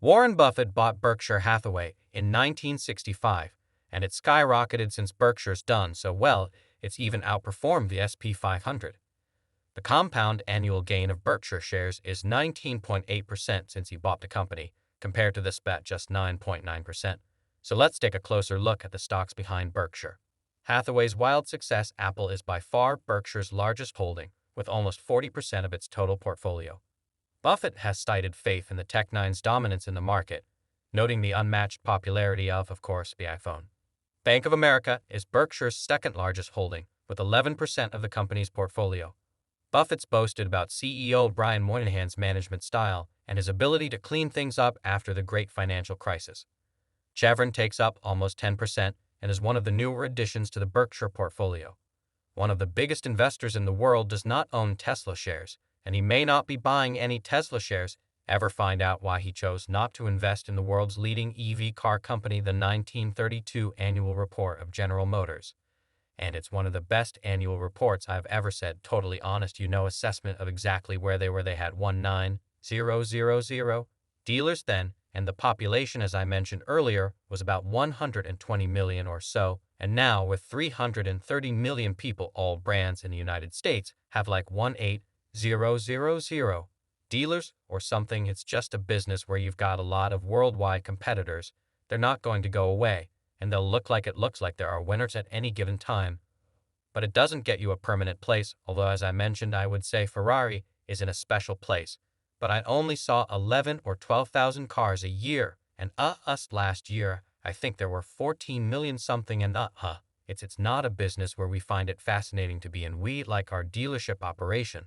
Warren Buffett bought Berkshire Hathaway in 1965, and it's skyrocketed since Berkshire's done so well it's even outperformed the S&P 500. The compound annual gain of Berkshire shares is 19.8% since he bought the company, compared to the SPAT just 9.9%. So let's take a closer look at the stocks behind Berkshire. Hathaway's wild success. Apple is by far Berkshire's largest holding, with almost 40% of its total portfolio. Buffett has cited faith in the Tech-9's dominance in the market, noting the unmatched popularity of course, the iPhone. Bank of America is Berkshire's second largest holding, with 11% of the company's portfolio. Buffett's boasted about CEO Brian Moynihan's management style and his ability to clean things up after the great financial crisis. Chevron takes up almost 10% and is one of the newer additions to the Berkshire portfolio. One of the biggest investors in the world does not own Tesla shares, and he may not be buying any Tesla shares. Ever find out why he chose not to invest in the world's leading EV car company? The 1932 annual report of General Motors. And it's one of the best annual reports I've ever said. Totally honest, assessment of exactly where they were. They had 19,000 dealers then, and the population, as I mentioned earlier, was about 120 million or so, and now with 330 million people, all brands in the United States have like 18,000 dealers or something. It's just a business where you've got a lot of worldwide competitors. They're not going to go away, and they'll look like there are winners at any given time. But it doesn't get you a permanent place, although as I mentioned, I would say Ferrari is in a special place. But I only saw 11 or 12,000 cars a year, and last year, I think there were 14 million something, and it's not a business where we find it fascinating to be in. We like our dealership operation,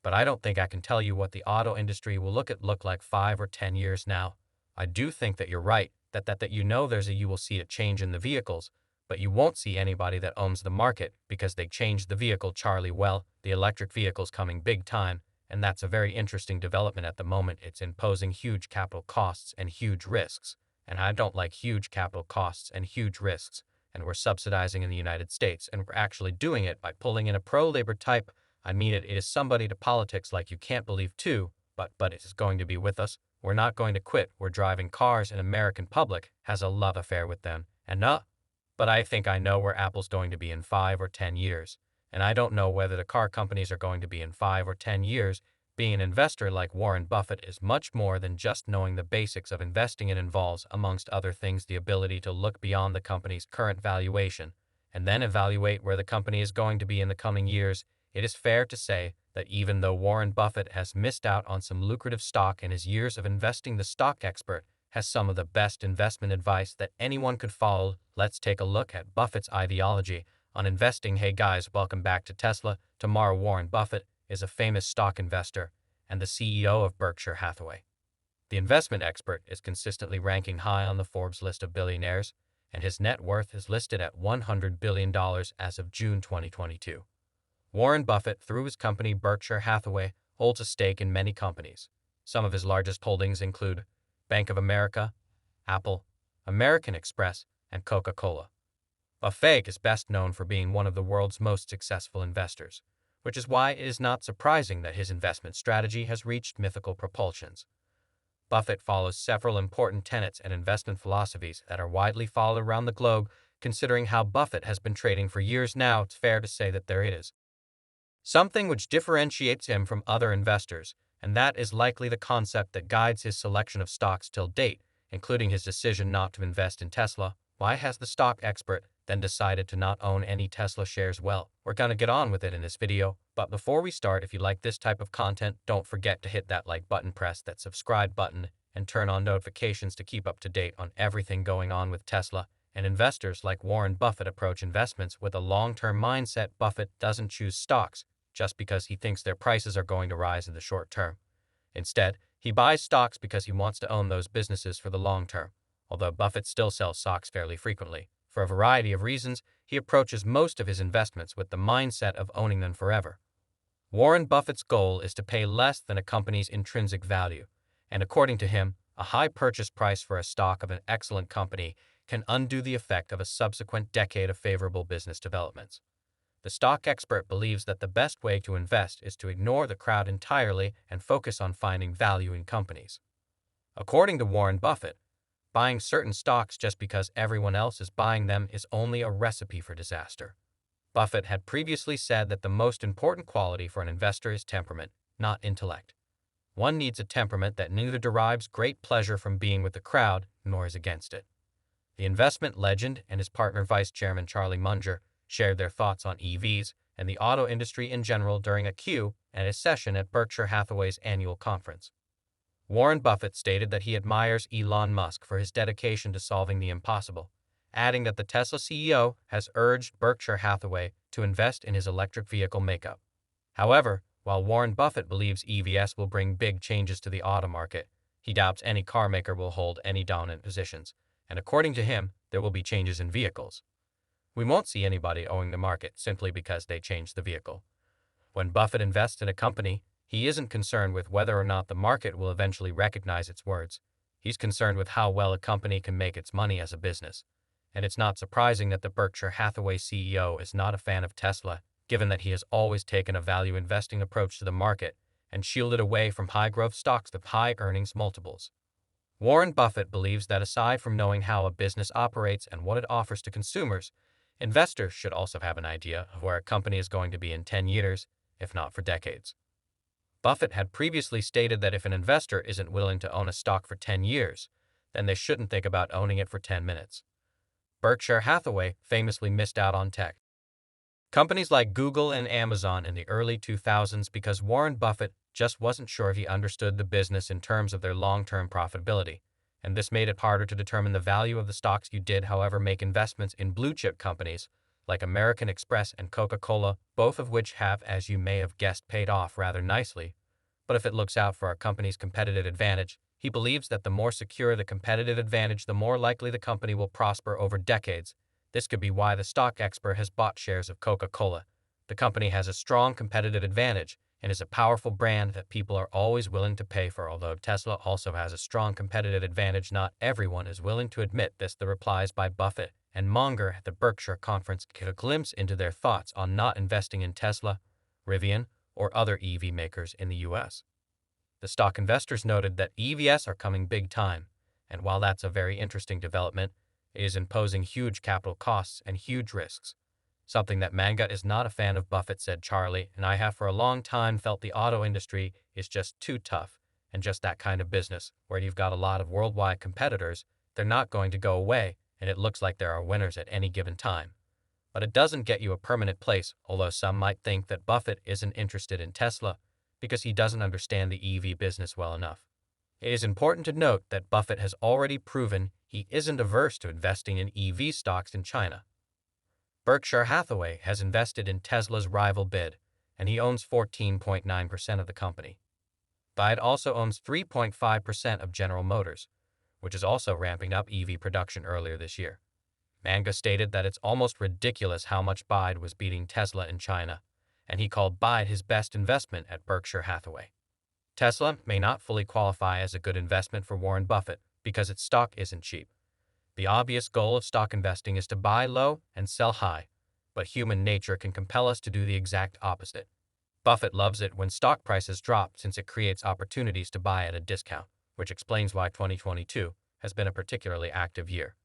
but I don't think I can tell you what the auto industry will look like 5 or 10 years now. I do think that you're right, that you will see a change in the vehicles, but you won't see anybody that owns the market because they changed the vehicle. Charlie, well, the electric vehicle's coming big time, and that's a very interesting development at the moment. It's imposing huge capital costs and huge risks, and I don't like huge capital costs and huge risks, and we're subsidizing in the United States, and we're actually doing it by pulling in a pro-labor type. It is somebody to politics like you can't believe too, but it is going to be with us. We're not going to quit. We're driving cars, and American public has a love affair with them. But I think I know where Apple's going to be in 5 or 10 years. And I don't know whether the car companies are going to be in 5 or 10 years. Being an investor like Warren Buffett is much more than just knowing the basics of investing. It involves, amongst other things, the ability to look beyond the company's current valuation and then evaluate where the company is going to be in the coming years. It is fair to say that even though Warren Buffett has missed out on some lucrative stock in his years of investing, the stock expert has some of the best investment advice that anyone could follow. Let's take a look at Buffett's ideology on investing. Hey guys, welcome back to Tesla. Tomorrow, Warren Buffett is a famous stock investor and the CEO of Berkshire Hathaway. The investment expert is consistently ranking high on the Forbes list of billionaires, and his net worth is listed at $100 billion as of June 2022. Warren Buffett, through his company Berkshire Hathaway, holds a stake in many companies. Some of his largest holdings include Bank of America, Apple, American Express, and Coca-Cola. Buffett is best known for being one of the world's most successful investors, which is why it is not surprising that his investment strategy has reached mythical proportions. Buffett follows several important tenets and investment philosophies that are widely followed around the globe. Considering how Buffett has been trading for years now, it's fair to say that there is something which differentiates him from other investors, and that is likely the concept that guides his selection of stocks till date, including his decision not to invest in Tesla. Why has the stock expert then decided to not own any Tesla shares? Well, we're going to get on with it in this video, but before we start, if you like this type of content, don't forget to hit that like button, press that subscribe button, and turn on notifications to keep up to date on everything going on with Tesla. And investors like Warren Buffett approach investments with a long-term mindset. Buffett doesn't choose stocks just because he thinks their prices are going to rise in the short term. Instead, he buys stocks because he wants to own those businesses for the long term. Although Buffett still sells stocks fairly frequently, for a variety of reasons, he approaches most of his investments with the mindset of owning them forever. Warren Buffett's goal is to pay less than a company's intrinsic value, and according to him, a high purchase price for a stock of an excellent company can undo the effect of a subsequent decade of favorable business developments. The stock expert believes that the best way to invest is to ignore the crowd entirely and focus on finding value in companies. According to Warren Buffett, buying certain stocks just because everyone else is buying them is only a recipe for disaster. Buffett had previously said that the most important quality for an investor is temperament, not intellect. One needs a temperament that neither derives great pleasure from being with the crowd nor is against it. The investment legend and his partner Vice Chairman Charlie Munger shared their thoughts on EVs and the auto industry in general during a Q&A session at Berkshire Hathaway's annual conference. Warren Buffett stated that he admires Elon Musk for his dedication to solving the impossible, adding that the Tesla CEO has urged Berkshire Hathaway to invest in his electric vehicle makeup. However, while Warren Buffett believes EVs will bring big changes to the auto market, he doubts any car maker will hold any dominant positions, and according to him, there will be changes in vehicles. We won't see anybody owning the market simply because they changed the vehicle. When Buffett invests in a company, he isn't concerned with whether or not the market will eventually recognize its words. He's concerned with how well a company can make its money as a business. And it's not surprising that the Berkshire Hathaway CEO is not a fan of Tesla, given that he has always taken a value investing approach to the market and shielded away from high-growth stocks with high earnings multiples. Warren Buffett believes that aside from knowing how a business operates and what it offers to consumers, investors should also have an idea of where a company is going to be in 10 years, if not for decades. Buffett had previously stated that if an investor isn't willing to own a stock for 10 years, then they shouldn't think about owning it for 10 minutes. Berkshire Hathaway famously missed out on tech companies like Google and Amazon in the early 2000s because Warren Buffett just wasn't sure if he understood the business in terms of their long-term profitability, and this made it harder to determine the value of the stocks you did. However, make investments in blue-chip companies like American Express and Coca-Cola, both of which have, as you may have guessed, paid off rather nicely. But if it looks out for a company's competitive advantage, he believes that the more secure the competitive advantage, the more likely the company will prosper over decades. This could be why the stock expert has bought shares of Coca-Cola. The company has a strong competitive advantage and is a powerful brand that people are always willing to pay for. Although Tesla also has a strong competitive advantage, not everyone is willing to admit this. The replies by Buffett and Munger at the Berkshire conference give a glimpse into their thoughts on not investing in Tesla, Rivian, or other EV makers in the U.S. The stock investors noted that EVs are coming big time, and while that's a very interesting development, it is imposing huge capital costs and huge risks. Something that Manga is not a fan of, Buffett said. Charlie and I have for a long time felt the auto industry is just too tough, and just that kind of business where you've got a lot of worldwide competitors. They're not going to go away, and it looks like there are winners at any given time. But it doesn't get you a permanent place, although some might think that Buffett isn't interested in Tesla because he doesn't understand the EV business well enough. It is important to note that Buffett has already proven he isn't averse to investing in EV stocks in China. Berkshire Hathaway has invested in Tesla's rival BID, and he owns 14.9% of the company. Buffett also owns 3.5% of General Motors, which is also ramping up EV production earlier this year. Manga stated that it's almost ridiculous how much Buffett was beating Tesla in China, and he called Buffett his best investment at Berkshire Hathaway. Tesla may not fully qualify as a good investment for Warren Buffett because its stock isn't cheap. The obvious goal of stock investing is to buy low and sell high, but human nature can compel us to do the exact opposite. Buffett loves it when stock prices drop since it creates opportunities to buy at a discount, which explains why 2022 has been a particularly active year.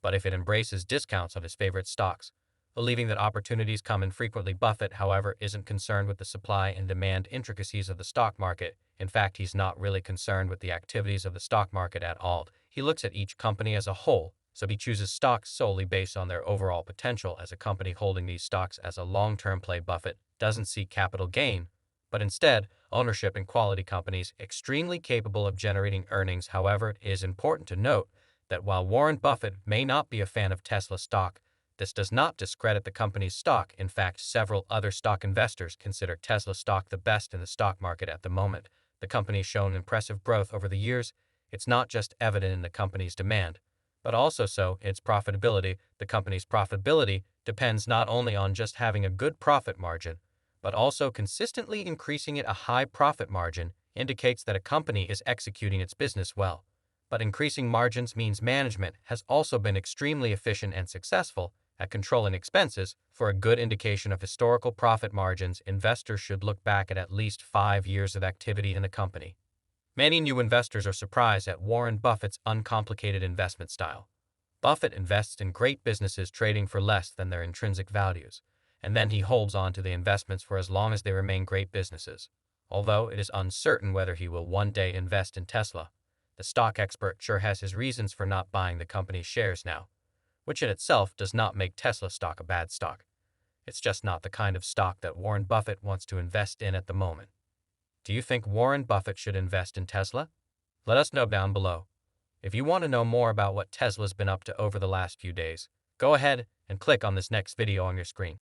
But if it embraces discounts on his favorite stocks, believing that opportunities come infrequently, Buffett, however, isn't concerned with the supply and demand intricacies of the stock market. In fact, he's not really concerned with the activities of the stock market at all. He looks at each company as a whole, so he chooses stocks solely based on their overall potential as a company. Holding these stocks as a long-term play, Buffett doesn't seek capital gain, but instead ownership in quality companies extremely capable of generating earnings. However, it is important to note that while Warren Buffett may not be a fan of Tesla stock, this does not discredit the company's stock. In fact, several other stock investors consider Tesla stock the best in the stock market at the moment. The company's shown impressive growth over the years. It's not just evident in the company's demand, but also in its profitability. The company's profitability depends not only on just having a good profit margin, but also consistently increasing it. A high profit margin indicates that a company is executing its business well. But increasing margins means management has also been extremely efficient and successful at controlling expenses. For a good indication of historical profit margins, investors should look back at least 5 years of activity in the company. Many new investors are surprised at Warren Buffett's uncomplicated investment style. Buffett invests in great businesses trading for less than their intrinsic values, and then he holds on to the investments for as long as they remain great businesses. Although it is uncertain whether he will one day invest in Tesla, the stock expert sure has his reasons for not buying the company's shares now, which in itself does not make Tesla stock a bad stock. It's just not the kind of stock that Warren Buffett wants to invest in at the moment. Do you think Warren Buffett should invest in Tesla? Let us know down below. If you want to know more about what Tesla's been up to over the last few days, go ahead and click on this next video on your screen.